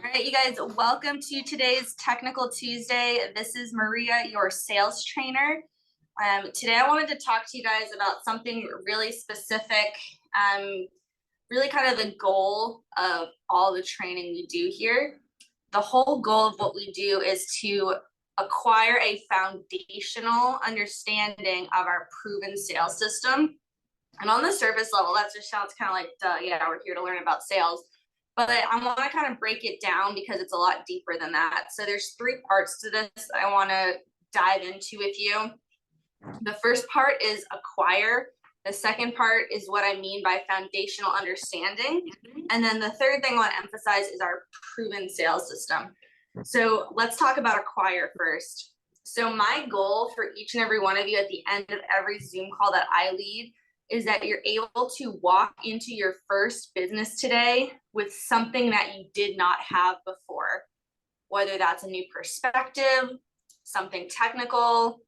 All right, you guys, welcome to today's Technical Tuesday. This is Maria, your sales trainer. Today I wanted to talk to you guys about something really specific, really kind of the goal of all the training we do here. The whole goal of what we do is to acquire a foundational understanding of our proven sales system. And on the surface level, that just sounds kind of like, duh, yeah, we're here to learn about sales. But I want to kind of break it down because it's a lot deeper than that. So there's three parts to this I want to dive into with you. The first part is acquire. The second part is what I mean by foundational understanding. And then the third thing I want to emphasize is our proven sales system. So let's talk about acquire first. So my goal for each and every one of you at the end of every Zoom call that I lead is that you're able to walk into your first business today with something that you did not have before, whether that's a new perspective, something technical,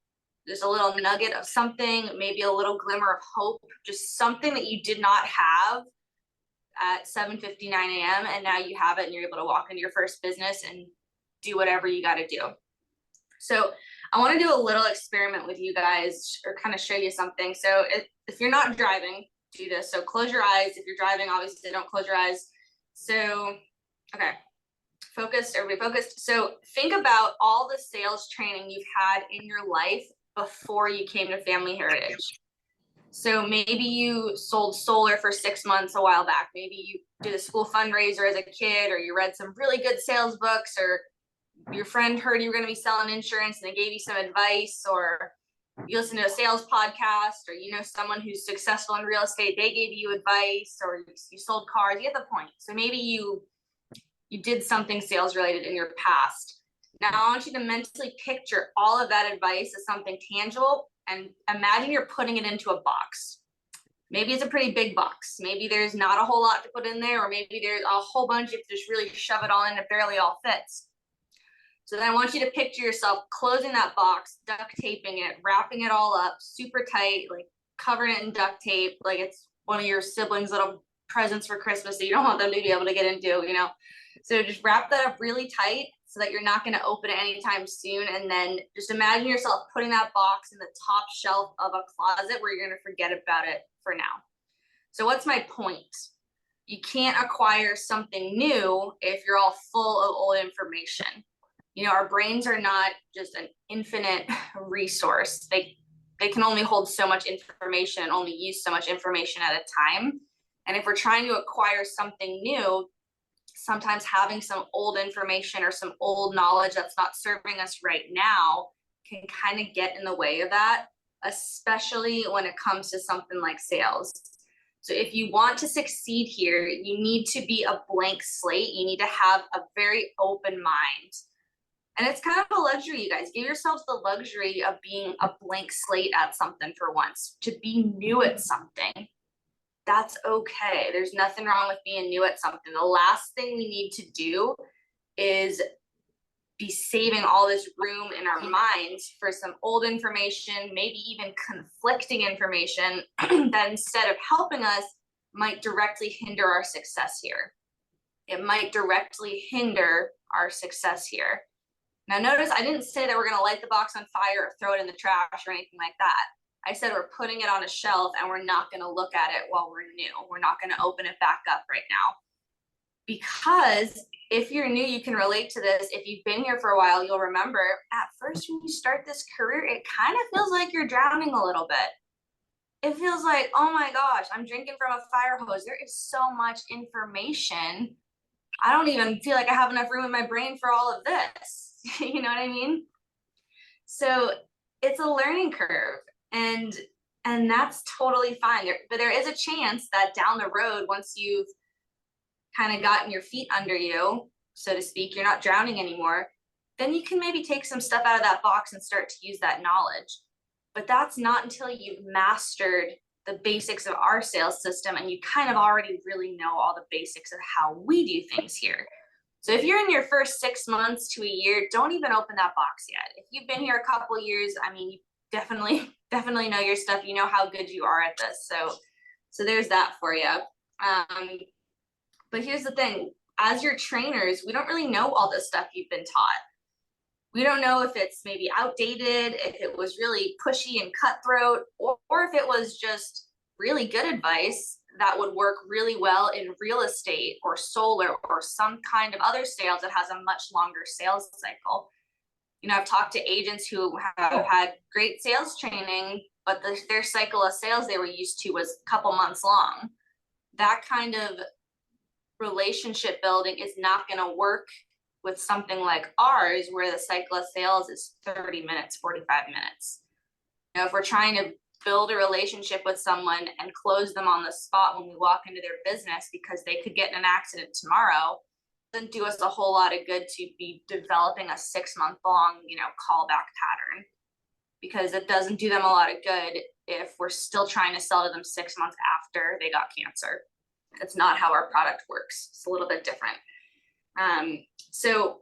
just a little nugget of something, maybe a little glimmer of hope, just something that you did not have at 7:59 a.m. and now you have it and you're able to walk into your first business and do whatever you got to do. So I want to do a little experiment with you guys or kind of show you something. So if you're not driving, do this. So close your eyes. If you're driving, obviously don't close your eyes. So, okay, focused, everybody focused. So think about all the sales training you've had in your life before you came to Family Heritage. So maybe you sold solar for 6 months a while back. Maybe you did a school fundraiser as a kid, or you read some really good sales books, or your friend heard you were going to be selling insurance and they gave you some advice, or you listen to a sales podcast, or you know someone who's successful in real estate, they gave you advice, or you sold cars. You get the point. So maybe you did something sales related in your past. Now I want you to mentally picture all of that advice as something tangible and imagine you're putting it into a box. Maybe it's a pretty big box. Maybe there's not a whole lot to put in there, or maybe there's a whole bunch. You have to just really shove it all in, it barely all fits. So then I want you to picture yourself closing that box, duct taping it, wrapping it all up super tight, like covering it in duct tape, like it's one of your siblings' little presents for Christmas that you don't want them to be able to get into, you know? So just wrap that up really tight so that you're not going to open it anytime soon. And then just imagine yourself putting that box in the top shelf of a closet where you're going to forget about it for now. So what's my point? You can't acquire something new if you're all full of old information. You know, our brains are not just an infinite resource. They can only hold so much information and only use so much information at a time. And if we're trying to acquire something new, sometimes having some old information or some old knowledge that's not serving us right now can kind of get in the way of that, especially when it comes to something like sales. So if you want to succeed here, you need to be a blank slate. You need to have a very open mind. And it's kind of a luxury, you guys. Give yourselves the luxury of being a blank slate at something for once, to be new at something. That's okay. There's nothing wrong with being new at something. The last thing we need to do is be saving all this room in our minds for some old information, maybe even conflicting information that instead of helping us might directly hinder our success here. It might directly hinder our success here. Now notice I didn't say that we're going to light the box on fire or throw it in the trash or anything like that. I said we're putting it on a shelf and we're not going to look at it while we're new. We're not going to open it back up right now. Because if you're new, you can relate to this. If you've been here for a while, you'll remember at first when you start this career, it kind of feels like you're drowning a little bit. It feels like, oh my gosh, I'm drinking from a fire hose. There is so much information. I don't even feel like I have enough room in my brain for all of this. You know what I mean? So it's a learning curve, and that's totally fine. But there is a chance that down the road, once you've kind of gotten your feet under you, so to speak, you're not drowning anymore, then you can maybe take some stuff out of that box and start to use that knowledge. But that's not until you've mastered the basics of our sales system and you kind of already really know all the basics of how we do things here. So if you're in your first 6 months to a year, don't even open that box yet. If you've been here a couple of years, I mean, you definitely know your stuff. You know how good you are at this. So there's that for you. But here's the thing. as your trainers, we don't really know all the stuff you've been taught. We don't know if it's maybe outdated, if it was really pushy and cutthroat, or if it was just really good advice that would work really well in real estate or solar or some kind of other sales that has a much longer sales cycle. You know, I've talked to agents who have had great sales training, but their cycle of sales they were used to was a couple months long. That kind of relationship building is not going to work with something like ours, where the cycle of sales is 30 minutes, 45 minutes. You know, if we're trying to build a relationship with someone and close them on the spot when we walk into their business because they could get in an accident tomorrow, it doesn't do us a whole lot of good to be developing a 6-month long, you know, callback pattern, because it doesn't do them a lot of good if we're still trying to sell to them 6 months after they got cancer. That's not how our product works. It's a little bit different. So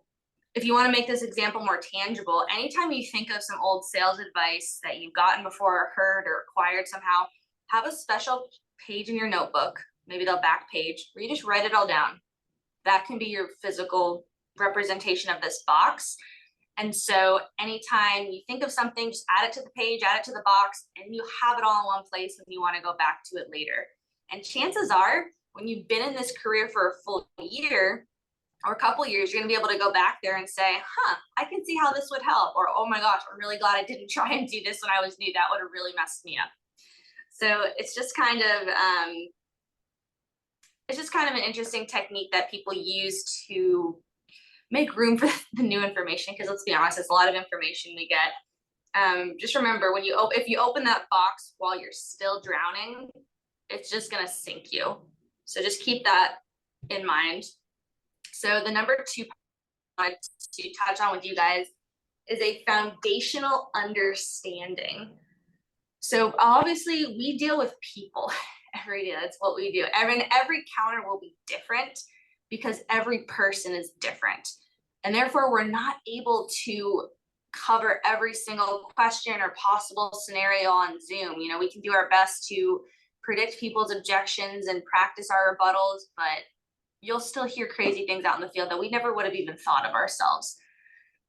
if you want to make this example more tangible, anytime you think of some old sales advice that you've gotten before or heard or acquired somehow, have a special page in your notebook, maybe the back page, where you just write it all down. That can be your physical representation of this box. And so anytime you think of something, just add it to the page, add it to the box, and you have it all in one place when you want to go back to it later. And chances are, when you've been in this career for a full year or a couple years, you're going to be able to go back there and say, I can see how this would help. Or, oh my gosh, I'm really glad I didn't try and do this when I was new. That would have really messed me up. So it's just kind of an interesting technique that people use to make room for the new information. Because let's be honest, it's a lot of information we get. Just remember, when if you open that box while you're still drowning, it's just going to sink you. So just keep that in mind. So the number 2 point to touch on with you guys is a foundational understanding. So obviously we deal with people every day. That's what we do. Every counter will be different because every person is different. And therefore we're not able to cover every single question or possible scenario on Zoom. You know, we can do our best to predict people's objections and practice our rebuttals, but you'll still hear crazy things out in the field that we never would have even thought of ourselves.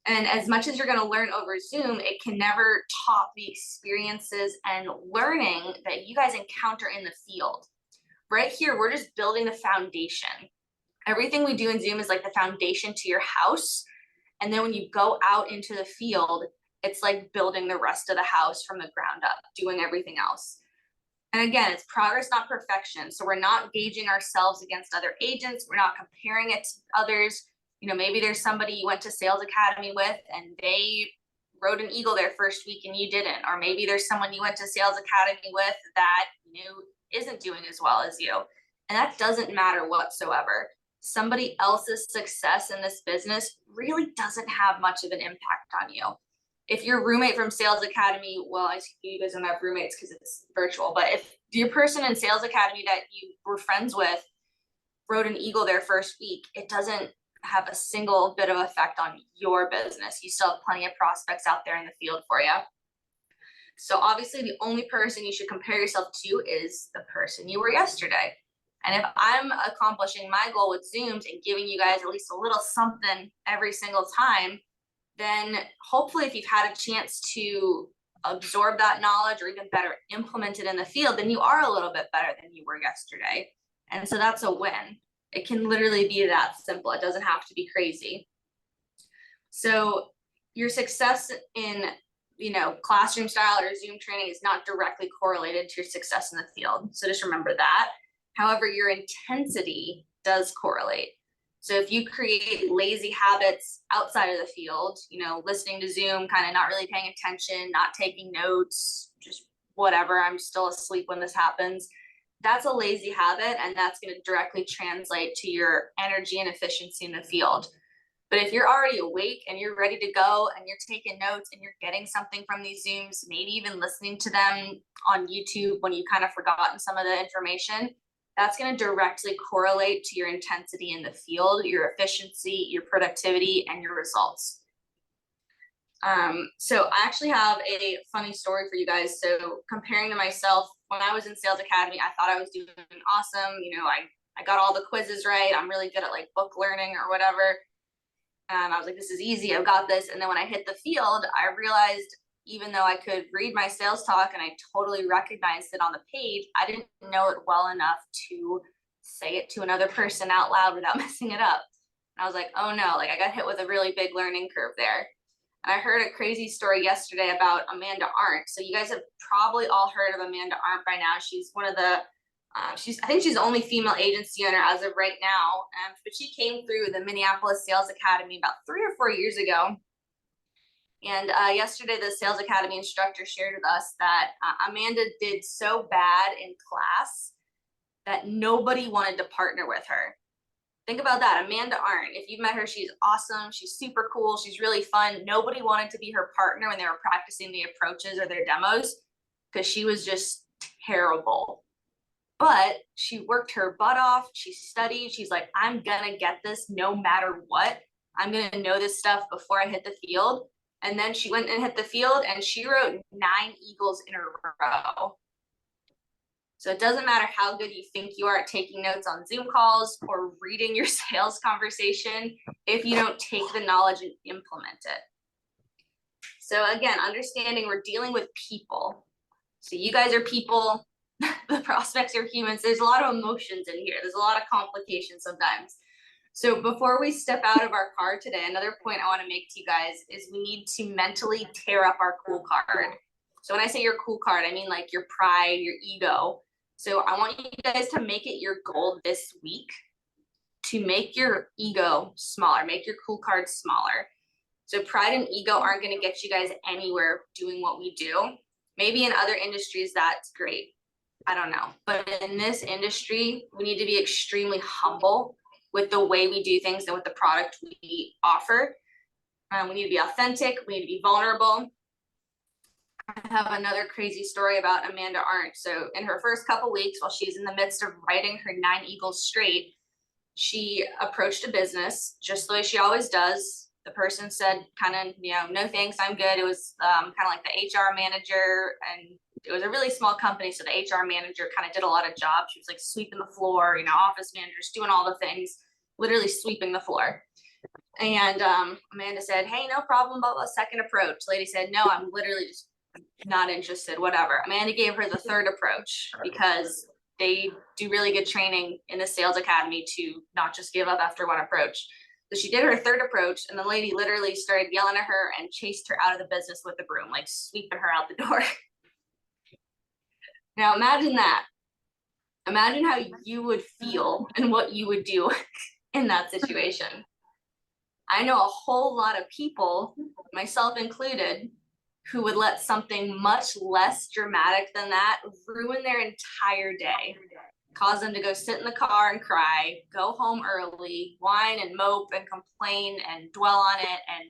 And as much as you're going to learn over Zoom, it can never top the experiences and learning that you guys encounter in the field. Right here, we're just building the foundation. Everything we do in Zoom is like the foundation to your house. And then when you go out into the field, it's like building the rest of the house from the ground up, doing everything else. And again, it's progress, not perfection. So we're not gauging ourselves against other agents. We're not comparing it to others. You know, maybe there's somebody you went to Sales Academy with and they wrote an eagle their first week and you didn't. Or maybe there's someone you went to Sales Academy with that isn't doing as well as you. And that doesn't matter whatsoever. Somebody else's success in this business really doesn't have much of an impact on you. If your roommate from Sales Academy, well, I see you guys don't have roommates because it's virtual, but if your person in Sales Academy that you were friends with wrote an eagle their first week, it doesn't have a single bit of effect on your business. You still have plenty of prospects out there in the field for you. So obviously the only person you should compare yourself to is the person you were yesterday. And if I'm accomplishing my goal with Zooms and giving you guys at least a little something every single time, then hopefully if you've had a chance to absorb that knowledge or even better implement it in the field, then you are a little bit better than you were yesterday. And so that's a win. It can literally be that simple. It doesn't have to be crazy. So your success in, classroom style or Zoom training is not directly correlated to your success in the field. So just remember that. However, your intensity does correlate. So if you create lazy habits outside of the field, listening to Zoom, kind of not really paying attention, not taking notes, just whatever, I'm still asleep when this happens, that's a lazy habit, and that's going to directly translate to your energy and efficiency in the field. But if you're already awake and you're ready to go and you're taking notes and you're getting something from these Zooms, maybe even listening to them on YouTube when you kind of forgotten some of the information, that's going to directly correlate to your intensity in the field, your efficiency, your productivity, and your results. So I actually have a funny story for you guys. So comparing to myself, when I was in Sales Academy, I thought I was doing awesome. I I got all the quizzes right. I'm really good at like book learning or whatever. I was like, this is easy. I've got this. And then when I hit the field, I realized even though I could read my sales talk and I totally recognized it on the page, I didn't know it well enough to say it to another person out loud without messing it up. And I was like, oh no, like I got hit with a really big learning curve there. And I heard a crazy story yesterday about Amanda Arndt. So you guys have probably all heard of Amanda Arndt by now. She's one of the I think she's the only female agency owner as of right now, but she came through the Minneapolis Sales Academy about 3 or 4 years ago. And yesterday, the Sales Academy instructor shared with us that Amanda did so bad in class that nobody wanted to partner with her. Think about that. Amanda Arndt, if you've met her, she's awesome. She's super cool. She's really fun. Nobody wanted to be her partner when they were practicing the approaches or their demos because she was just terrible. But she worked her butt off. She studied. She's like, I'm going to get this no matter what. I'm going to know this stuff before I hit the field. And then she went and hit the field and she wrote 9 eagles in a row. So it doesn't matter how good you think you are at taking notes on Zoom calls or reading your sales conversation if you don't take the knowledge and implement it. So again, understanding we're dealing with people. So you guys are people. The prospects are humans. There's a lot of emotions in here. There's a lot of complications sometimes. So before we step out of our card today, another point I want to make to you guys is we need to mentally tear up our cool card. So when I say your cool card, I mean like your pride, your ego. So I want you guys to make it your goal this week to make your ego smaller, make your cool card smaller. So pride and ego aren't going to get you guys anywhere doing what we do. Maybe in other industries, that's great. I don't know. But in this industry, we need to be extremely humble with the way we do things and with the product we offer. We need to be authentic. We need to be vulnerable. I have another crazy story about Amanda Arndt. So in her first couple weeks, while she's in the midst of writing her 9 eagles straight, she approached a business just the way she always does. The person said kind of, no thanks, I'm good. It was kind of like the HR manager, and it was a really small company. So the HR manager kind of did a lot of jobs. She was like sweeping the floor, office managers doing all the things, literally sweeping the floor. And Amanda said, hey, no problem, blah, blah, second approach. Lady said, no, I'm literally just not interested, whatever. Amanda gave her the third approach because they do really good training in the sales academy to not just give up after one approach. So she did her third approach, and the lady literally started yelling at her and chased her out of the business with the broom, like sweeping her out the door. Now imagine that. Imagine how you would feel and what you would do in that situation. I know a whole lot of people, myself included, who would let something much less dramatic than that ruin their entire day, cause them to go sit in the car and cry, go home early, whine and mope and complain and dwell on it, and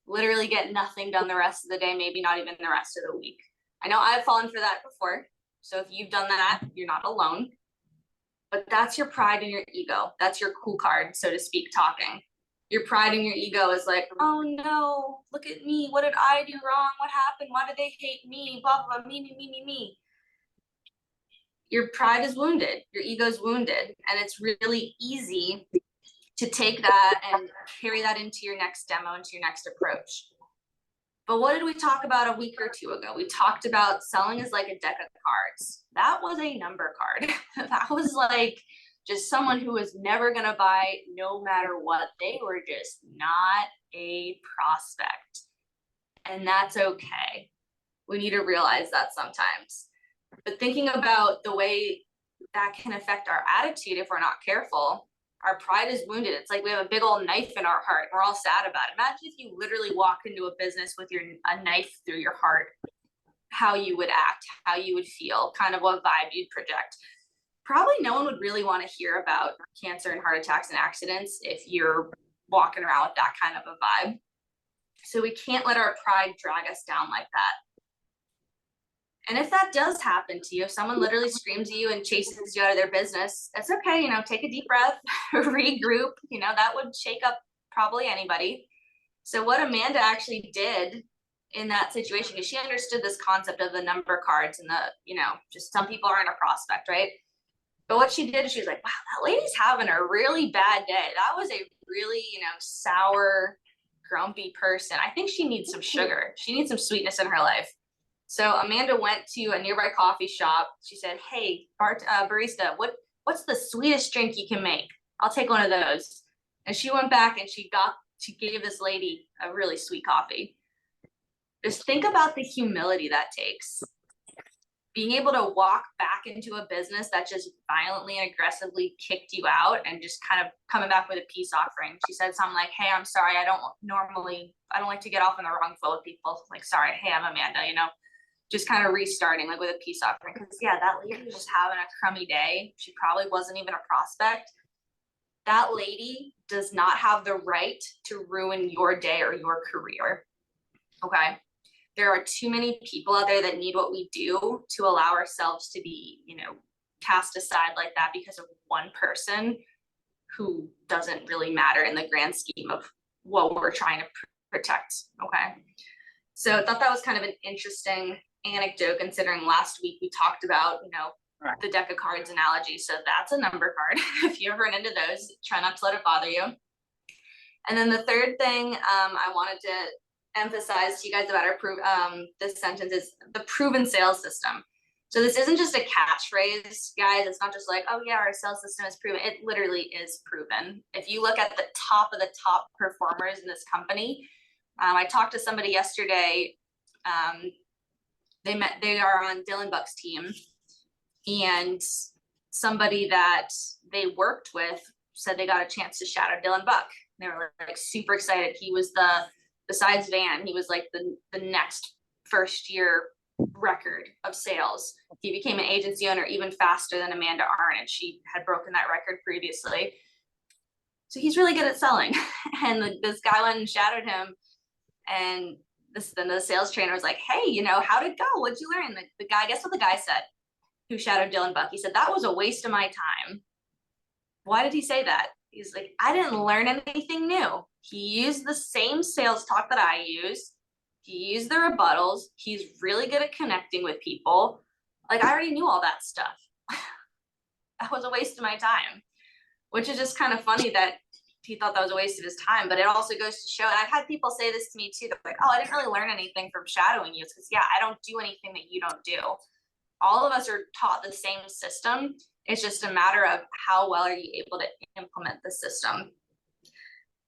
literally get nothing done the rest of the day, maybe not even the rest of the week. I know I've fallen for that before. So if you've done that, you're not alone. But that's your pride and your ego. That's your cool card, so to speak, talking. Your pride and your ego is like, oh no, look at me. What did I do wrong? What happened? Why do they hate me? Blah, blah, blah, me. Your pride is wounded. Your ego is wounded. And it's really easy to take that and carry that into your next demo, into your next approach. But what did we talk about a week or 2 ago? We talked about selling is like a deck of cards. That was a number card. That was like just someone who was never going to buy no matter what. They were just not a prospect. And that's okay. We need to realize that sometimes. But thinking about the way that can affect our attitude if we're not careful, our pride is wounded. It's like we have a big old knife in our heart. We're all sad about it. Imagine if you literally walk into a business with a knife through your heart, how you would act, how you would feel, kind of what vibe you'd project. Probably no one would really want to hear about cancer and heart attacks and accidents if you're walking around with that kind of a vibe. So we can't let our pride drag us down like that. And if that does happen to you, if someone literally screams at you and chases you out of their business, it's okay, take a deep breath, regroup, that would shake up probably anybody. So what Amanda actually did in that situation, because she understood this concept of the number cards and the, just some people aren't a prospect, right? But what she did is she was like, wow, that lady's having a really bad day. That was a really, sour, grumpy person. I think she needs some sugar. She needs some sweetness in her life. So Amanda went to a nearby coffee shop. She said, hey, barista, what's the sweetest drink you can make? I'll take one of those. And she went back and she gave this lady a really sweet coffee. Just think about the humility that takes. Being able to walk back into a business that just violently and aggressively kicked you out and just kind of coming back with a peace offering. She said something like, hey, I'm sorry. I don't like to get off on the wrong foot with people. Like, sorry, hey, I'm Amanda, just kind of restarting like with a peace offering. Because yeah, that lady was just having a crummy day. She probably wasn't even a prospect. That lady does not have the right to ruin your day or your career. Okay. There are too many people out there that need what we do to allow ourselves to be, cast aside like that because of one person who doesn't really matter in the grand scheme of what we're trying to protect. Okay. So I thought that was kind of an interesting anecdote, considering last week we talked about, the deck of cards analogy. So that's a number card. If you ever run into those, try not to let it bother you. And then the third thing I wanted to emphasize to you guys about this sentence is the proven sales system. So this isn't just a catchphrase, guys. It's not just like, oh yeah, our sales system is proven. It literally is proven. If you look at the top of the top performers in this company, I talked to somebody yesterday. They are on Dylan Buck's team, and somebody that they worked with said they got a chance to shadow Dylan Buck. They were like super excited. He was besides Van, he was like the next first year record of sales. He became an agency owner even faster than Amanda Arnott. She had broken that record previously. So he's really good at selling. And this guy went and shadowed him. And then the sales trainer was like, hey, how'd it go? What'd you learn? The guy, guess what the guy said who shadowed Dylan Buck? He said, that was a waste of my time. Why did he say that? He's like, I didn't learn anything new. He used the same sales talk that I use. He used the rebuttals. He's really good at connecting with people. Like, I already knew all that stuff. That was a waste of my time, which is just kind of funny that he thought that was a waste of his time. But it also goes to show, and I've had people say this to me too, they're like, oh, I didn't really learn anything from shadowing you. It's because, yeah, I don't do anything that you don't do. All of us are taught the same system. It's just a matter of how well are you able to implement the system.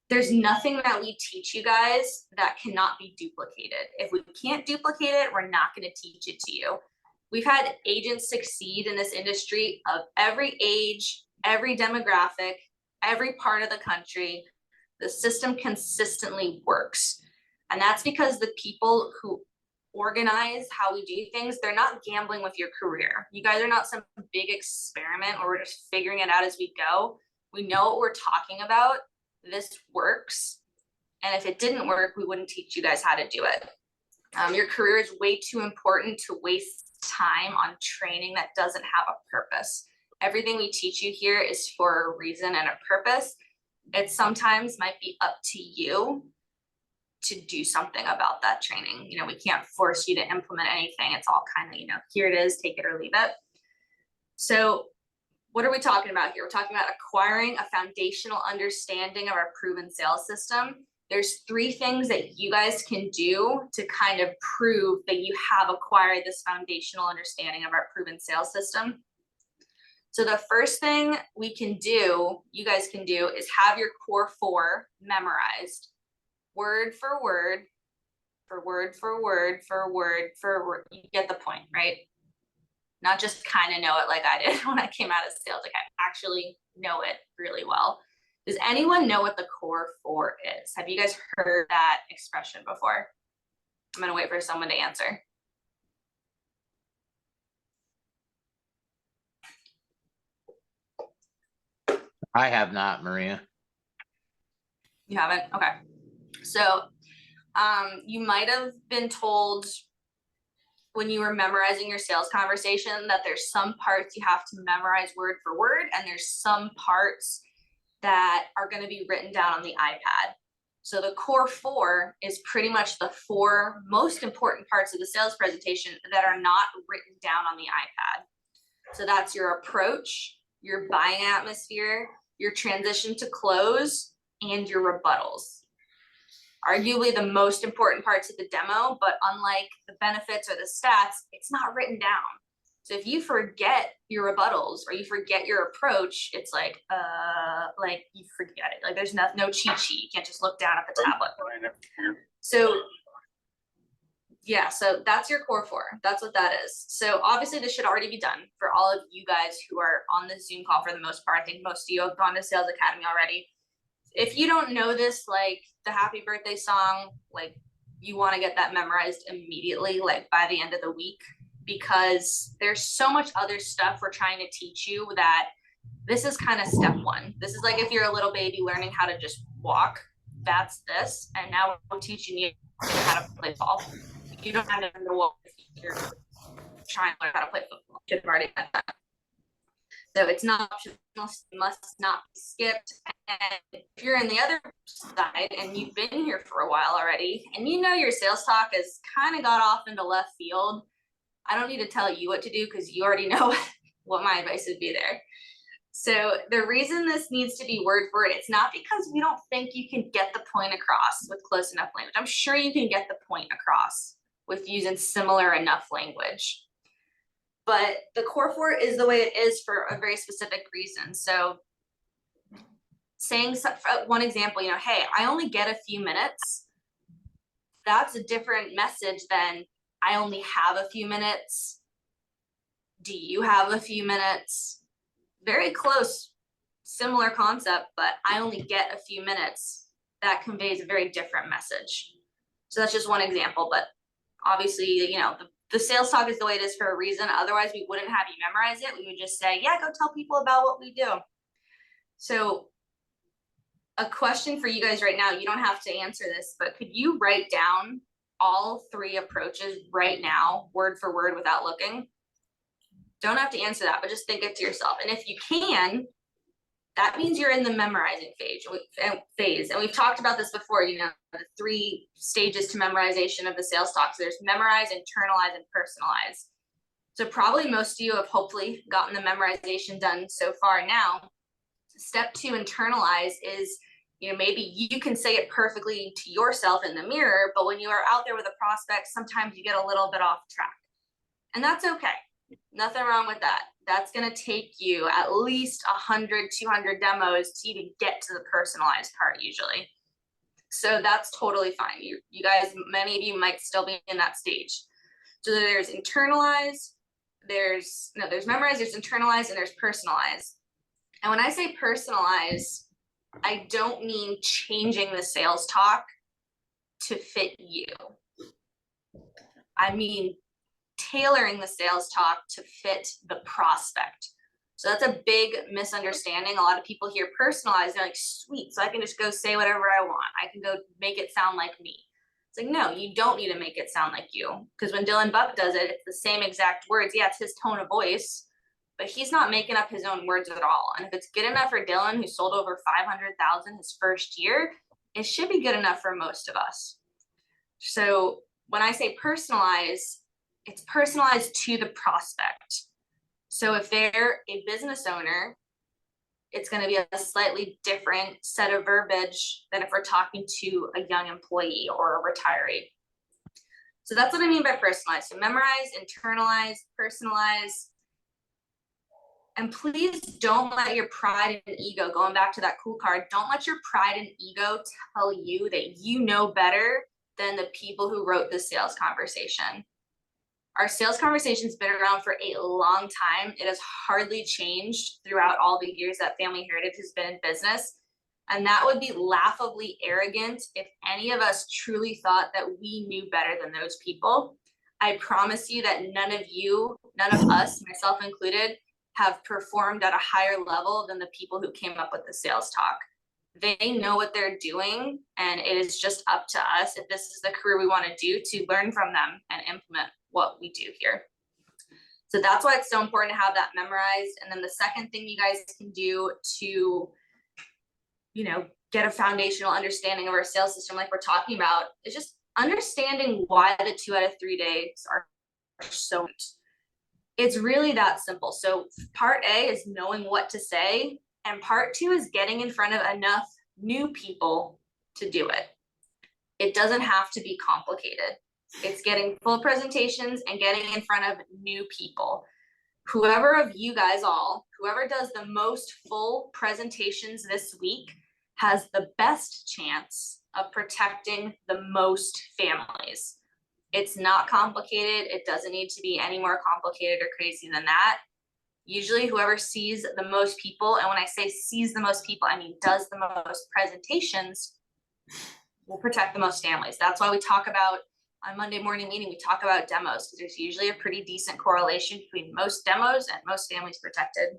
There's nothing that we teach you guys that cannot be duplicated. If we can't duplicate it, we're not going to teach it to you. We've had agents succeed in this industry of every age, every demographic, every part of the country. The system consistently works. And that's because the people who organize how we do things, they're not gambling with your career. You guys are not some big experiment where we're just figuring it out as we go. We know what we're talking about. This works. And if it didn't work, we wouldn't teach you guys how to do it. Your career is way too important to waste time on training that doesn't have a purpose. Everything we teach you here is for a reason and a purpose. It sometimes might be up to you to do something about that training. We can't force you to implement anything. It's all kind of, here it is, take it or leave it. So what are we talking about here? We're talking about acquiring a foundational understanding of our proven sales system. There's 3 things that you guys can do to kind of prove that you have acquired this foundational understanding of our proven sales system. So the first thing you guys can do is have your core 4 memorized. Word for word, for word for word, for word for word. You get the point, right? Not just kind of know it like I did when I came out of sales. Like, I actually know it really well. Does anyone know what the core 4 is? Have you guys heard that expression before? I'm gonna wait for someone to answer. I have not, Maria. You haven't? Okay. So you might have been told when you were memorizing your sales conversation that there's some parts you have to memorize word for word, and there's some parts that are going to be written down on the iPad. So the core 4 is pretty much the 4 most important parts of the sales presentation that are not written down on the iPad. So that's your approach, your buying atmosphere, your transition to close, and your rebuttals. Arguably the most important parts of the demo, but unlike the benefits or the stats, it's not written down. So if you forget your rebuttals or you forget your approach, it's like you forget it. Like there's no cheat sheet. You can't just look down at the tablet. So yeah, so that's your core 4. That's what that is. So obviously this should already be done for all of you guys who are on the Zoom call for the most part. I think most of you have gone to Sales Academy already. If you don't know this, like the happy birthday song, like you want to get that memorized immediately, like by the end of the week, because there's so much other stuff we're trying to teach you that this is kind of step 1. This is like if you're a little baby learning how to just walk, that's this. And now we're teaching you how to play ball. You don't have to know what you're trying to learn how to play football. You should have already done that. So it's not optional, must not be skipped. And if you're in the other side and you've been here for a while already, and you know your sales talk has kind of got off into left field, I don't need to tell you what to do because you already know what my advice would be there. So the reason this needs to be word for word, it's not because we don't think you can get the point across with close enough language. I'm sure you can get the point across with using similar enough language. But the core 4 is the way it is for a very specific reason. So saying, one example, hey, I only get a few minutes. That's a different message than I only have a few minutes. Do you have a few minutes? Very close, similar concept, but I only get a few minutes. That conveys a very different message. So that's just one example, but obviously, the sales talk is the way it is for a reason. Otherwise, we wouldn't have you memorize it. We would just say, yeah, go tell people about what we do. So a question for you guys right now, you don't have to answer this, but could you write down all 3 approaches right now, word for word, without looking? Don't have to answer that, but just think it to yourself. And if you can, that means you're in the memorizing phase. And we've talked about this before, the 3 stages to memorization of the sales talk. So there's memorize, internalize, and personalize. So probably most of you have hopefully gotten the memorization done so far now. Step 2, internalize, is maybe you can say it perfectly to yourself in the mirror, but when you are out there with a prospect, sometimes you get a little bit off track. And that's okay. Nothing wrong with that. That's going to take you at least 100, 200 demos to even get to the personalized part usually. So that's totally fine. You guys, many of you might still be in that stage. So there's internalize, there's memorize, there's internalize, and there's personalize. And when I say personalize, I don't mean changing the sales talk to fit you. I mean tailoring the sales talk to fit the prospect. So that's a big misunderstanding. A lot of people hear personalized, they're like, sweet, so I can just go say whatever I want. I can go make it sound like me. It's like, no, you don't need to make it sound like you. Because when Dylan Buck does it, it's the same exact words. Yeah, it's his tone of voice, but he's not making up his own words at all. And if it's good enough for Dylan, who sold over 500,000 his first year, it should be good enough for most of us. So when I say personalize, it's personalized to the prospect. So if they're a business owner, it's going to be a slightly different set of verbiage than if we're talking to a young employee or a retiree. So that's what I mean by personalize. So memorize, internalize, personalize. And please don't let your pride and ego, going back to that cool card, don't let your pride and ego tell you that you know better than the people who wrote the sales conversation. Our sales conversation's been around for a long time. It has hardly changed throughout all the years that Family Heritage has been in business. And that would be laughably arrogant if any of us truly thought that we knew better than those people. I promise you that none of us, myself included, have performed at a higher level than the people who came up with the sales talk. They know what they're doing, and it is just up to us, if this is the career we want to do, to learn from them and implement what we do here. So that's why it's so important to have that memorized. And then the second thing you guys can do to, get a foundational understanding of our sales system, like we're talking about, is just understanding why the 2 out of 3 days are so much. It's really that simple. So part A is knowing what to say, and part 2 is getting in front of enough new people to do it. It doesn't have to be complicated. It's getting full presentations and getting in front of new people. Whoever of you guys whoever does the most full presentations this week has the best chance of protecting the most families. It's not complicated. It doesn't need to be any more complicated or crazy than that. Usually whoever sees the most people, and when I say sees the most people, I mean does the most presentations, will protect the most families. That's why we talk about, on Monday morning meeting, we talk about demos, because there's usually a pretty decent correlation between most demos and most families protected.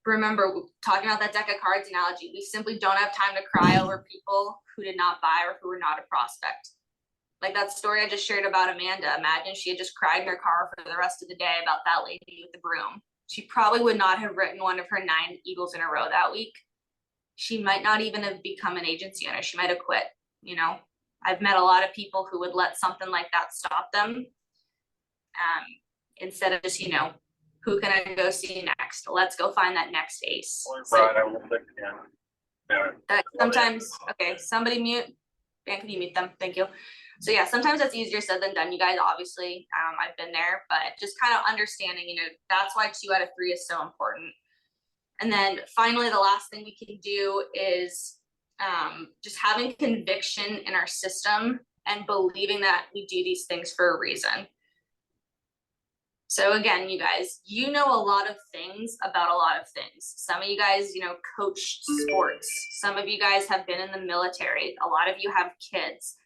Remember, talking about that deck of cards analogy, we simply don't have time to cry over people who did not buy or who were not a prospect. Like that story I just shared about Amanda. Imagine she had just cried in her car for the rest of the day about that lady with the broom. She probably would not have written one of her 9 Eagles in a row that week. She might not even have become an agency owner. She might have quit. You know, I've met a lot of people who would let something like that stop them. Instead of just, you know, who can I go see next? Let's go find that next ace. So, that sometimes, okay, somebody mute. Dan, can you mute them? Thank you. So yeah, sometimes that's easier said than done. You guys, obviously, I've been there, but just kind of understanding, you know, that's why 2 out of 3 is so important. And then finally, the last thing we can do is just having conviction in our system and believing that we do these things for a reason. So again, you guys, you know a lot of things about a lot of things. Some of you guys, you know, coach sports. Some of you guys have been in the military. A lot of you have kids.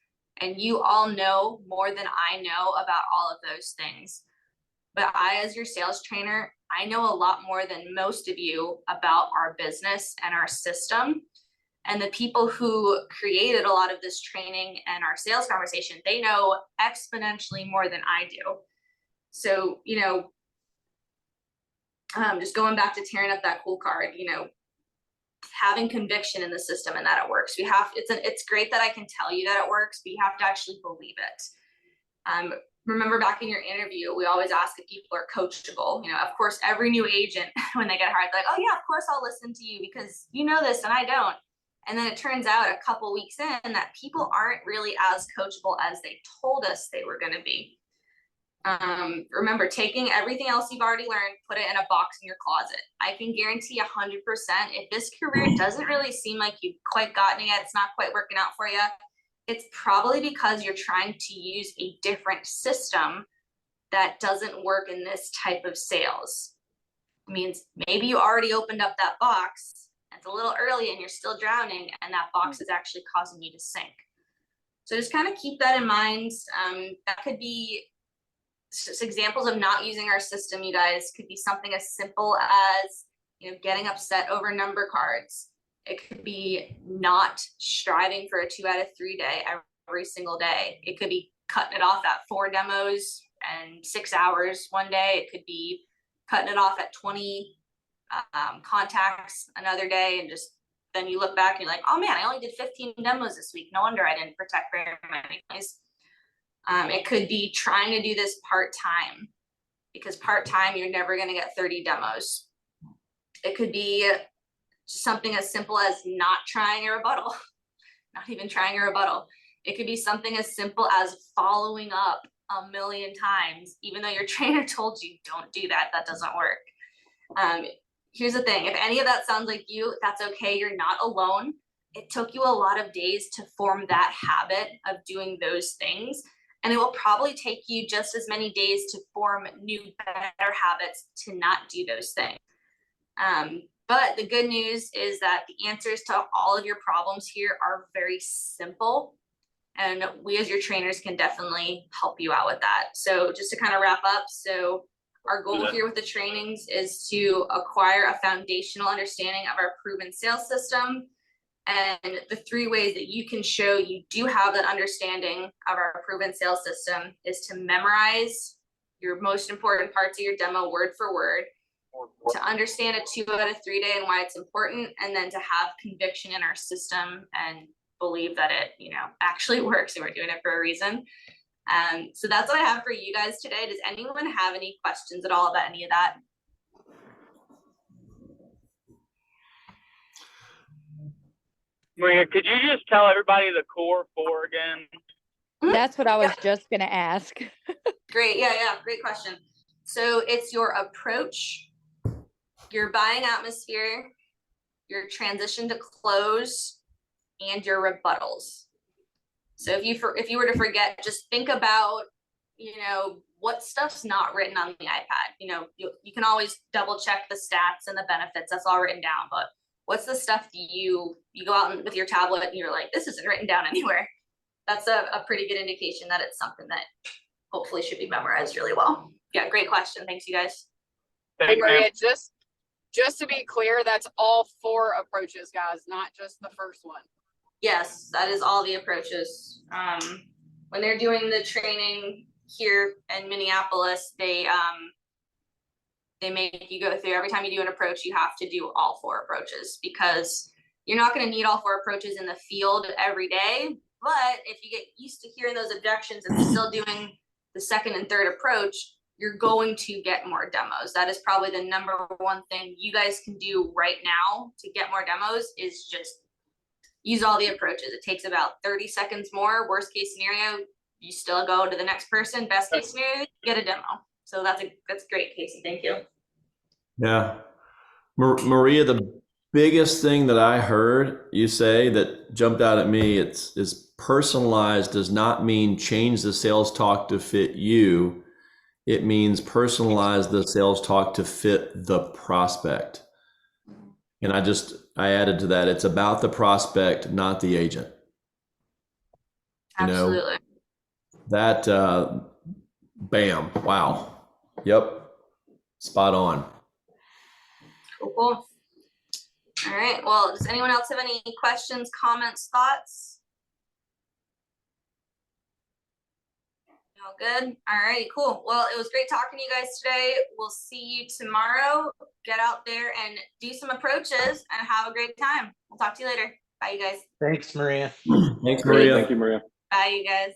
And you all know more than I know about all of those things. But I, as your sales trainer, I know a lot more than most of you about our business and our system. And the people who created a lot of this training and our sales conversation, they know exponentially more than I do. So, you know, just going back to tearing up that cool card, you know, having conviction in the system and that it works. It's great that I can tell you that it works, but you have to actually believe it. Remember back in your interview, we always ask if people are coachable. You know, of course, every new agent, when they get hired, they're like, oh yeah, of course I'll listen to you because you know this and I don't. And then it turns out a couple weeks in that people aren't really as coachable as they told us they were going to be. Remember, taking everything else you've already learned, put it in a box in your closet. I can guarantee 100% if this career doesn't really seem like you've quite gotten it yet, it's not quite working out for you, it's probably because you're trying to use a different system that doesn't work in this type of sales. It means maybe you already opened up that box, it's a little early and you're still drowning, and that box is actually causing you to sink. So just kind of keep that in mind. That could be just examples of not using our system, you guys. Could be something as simple as, you know, getting upset over number cards. It could be not striving for a 2 out of 3 day every single day. It could be cutting it off at 4 demos and 6 hours one day. It could be cutting it off at 20 contacts another day, and just then you look back and you're like, oh man, I only did 15 demos this week. No wonder I didn't protect very many plays. It could be trying to do this part-time, because part-time, you're never going to get 30 demos. It could be something as simple as not trying a rebuttal, not even trying a rebuttal. It could be something as simple as following up 1,000,000 times, even though your trainer told you don't do that, that doesn't work. Here's the thing, if any of that sounds like you, that's okay, you're not alone. It took you a lot of days to form that habit of doing those things. And it will probably take you just as many days to form new, better habits to not do those things. But the good news is that the answers to all of your problems here are very simple. And we as your trainers can definitely help you out with that. So just to kind of wrap up, so our goal here with the trainings is to acquire a foundational understanding of our proven sales system. And the 3 ways that you can show you do have that understanding of our proven sales system is to memorize your most important parts of your demo word for word, to understand a 2 out of 3 day and why it's important, and then to have conviction in our system and believe that it, you know, actually works and we're doing it for a reason. So that's what I have for you guys today. Does anyone have any questions at all about any of that? Maria, could you just tell everybody the core four again? That's what I was just going to ask. Great. Yeah. Great question. So it's your approach, your buying atmosphere, your transition to close, and your rebuttals. So if you were to forget, just think about, what stuff's not written on the iPad. You can always double check the stats and the benefits. That's all written down. But what's the stuff you go out with your tablet and you're like, this isn't written down anywhere? That's a pretty good indication that it's something that hopefully should be memorized really well. Yeah, great question. Thanks, you guys. Thanks, Maria, ma'am. just to be clear, that's all 4 approaches, guys, not just the first one. Yes, that is all the approaches. When they're doing the training here in Minneapolis, they make you go through, every time you do an approach, you have to do all 4 approaches, because you're not going to need all 4 approaches in the field every day. But if you get used to hearing those objections and still doing the second and third approach, you're going to get more demos. That is probably the number one thing you guys can do right now to get more demos, is just use all the approaches. It takes about 30 seconds more. Worst case scenario, you still go to the next person. Best case scenario, you get a demo. So that's great, Casey. Thank you. Yeah. Maria, the biggest thing that I heard you say that jumped out at me, is personalized does not mean change the sales talk to fit you. It means personalize the sales talk to fit the prospect. And I added to that, it's about the prospect, not the agent. Absolutely. That, bam, wow. Yep. Spot on. Cool. All right. Well, does anyone else have any questions, comments, thoughts? All good. All right, cool. Well, it was great talking to you guys today. We'll see you tomorrow. Get out there and do some approaches and have a great time. We'll talk to you later. Bye, you guys. Thanks, Maria. Thanks, Maria. Thank you, Maria. Bye, you guys.